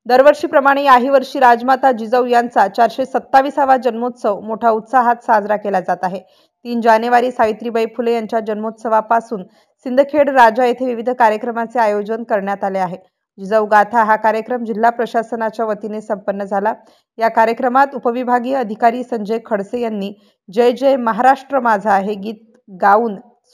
दरवर्षीप्रमाणे याही वर्षी राजमाता जिजाऊ यांचा 427वा जन्मोत्सव मोठ्या उत्साहात साजरा केला जात आहे। 3 जानेवारी सावित्रीबाई फुले यांच्या जन्मोत्सवापासून सिंदखेड राजा येथे विविध कार्यक्रमाचे आयोजन करण्यात आले आहे। जिजाऊ गाथा हा कार्यक्रम जिल्हा प्रशासनाच्या वतीने संपन्न झाला। या कार्यक्रमात उपविभागीय अधिकारी संजय खडसे यांनी जय जय महाराष्ट्र माझा हे गीत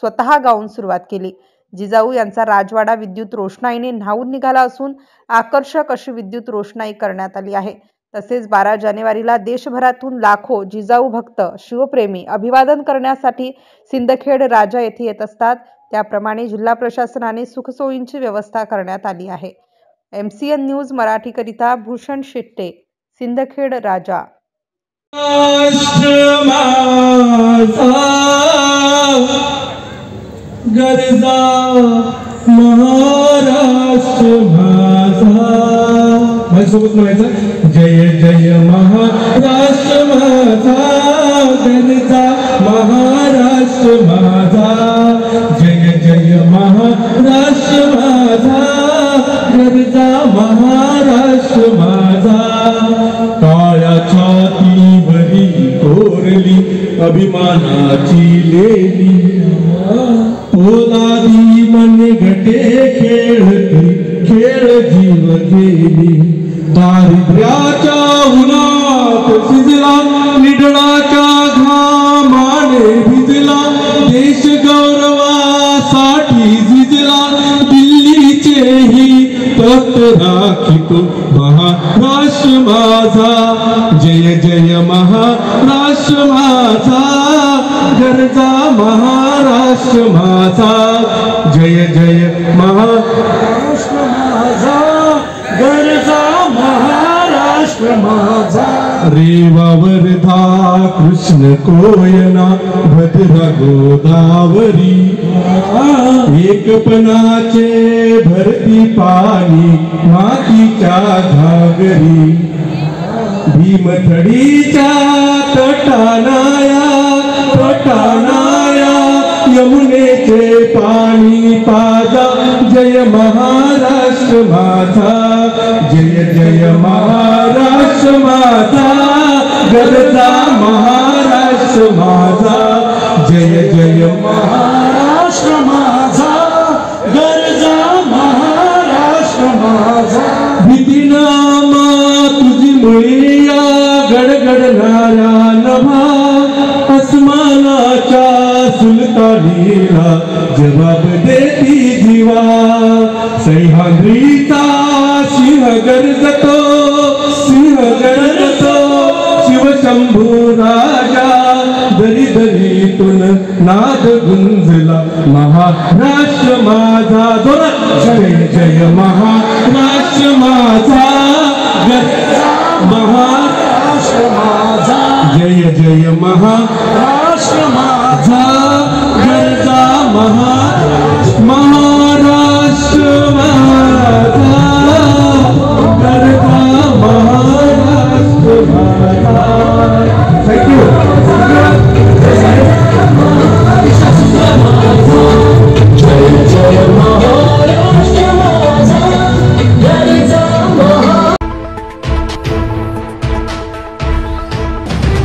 स्वतः गाऊन सुरुवात केली। जिजाऊ यांचा राजवाडा विद्युत रोषणाईने न्हाऊन निघाला असून आकर्षक अशी विद्युत रोषणाई करण्यात आली आहे। तसेच 12 जानेवारीला देशभरातून लाखो जिजाऊ भक्त शिवप्रेमी अभिवादन करण्यासाठी सिंदखेड राजा येथे येत असतात। त्याप्रमाणे जिल्हा प्रशासनाने सुखसोयींची व्यवस्था करण्यात आली आहे। MCN न्यूज मराठी करिता भूषण शेट्टे, सिंदखेड राजा। गरजा महाराष्ट्र माझा, माझ्यासोबत म्हणायचं जय जय महाराष्ट्र माझा, गरजा महाराष्ट्र माझा, जय जय महाराष्ट्र माझा, गरजा महाराष्ट्र माझा। काळ्या छातीवरी कोरली अभिमानाची लेली, पोलादी मनगटे खेळती खेळ जीव गेली। दारिद्र्याच्या उन्हात शिजला, निडळाच्या घामाने भिजला, देश गौरवासाठी झिजला, दिल्लीचेही तख्त राखितो महाराष्ट्र माझा, जय जय महाराष्ट्र माझा, गरजा महाराष्ट्र माझा, जय जय महाराष्ट्र माझा, गरजा महाराष्ट्र माझा। रेवा वर्धा कृष्ण कोयना भद्रा गोदावरी, एकपणाचे भरती पाणी मातीच्या घागरी, भीमथडीच्या तटानाया यमुनेचे पाणी पाजा, जय महाराष्ट्र माझा, जय जय महाराष्ट्र माझा, गरजा महाराष्ट्र माझा, जय जय महाराष्ट्र माझा, गरजा महाराष्ट्र माझा। भीतीनामा तुझी मुळिया गडगडणाऱ्या नभा, अस्मानाच्या सुलतानीला जबाब देती जीवा, सह्याद्रीचा सिंह गरजतो शिवशंभू राजा, दरी दरीतून नाद गुंजला महाराष्ट्र माझा, जय जय महाराष्ट्र माझा, महाराष्ट्र माझा, जय जय महाराष्ट्र माझा, गरजा महा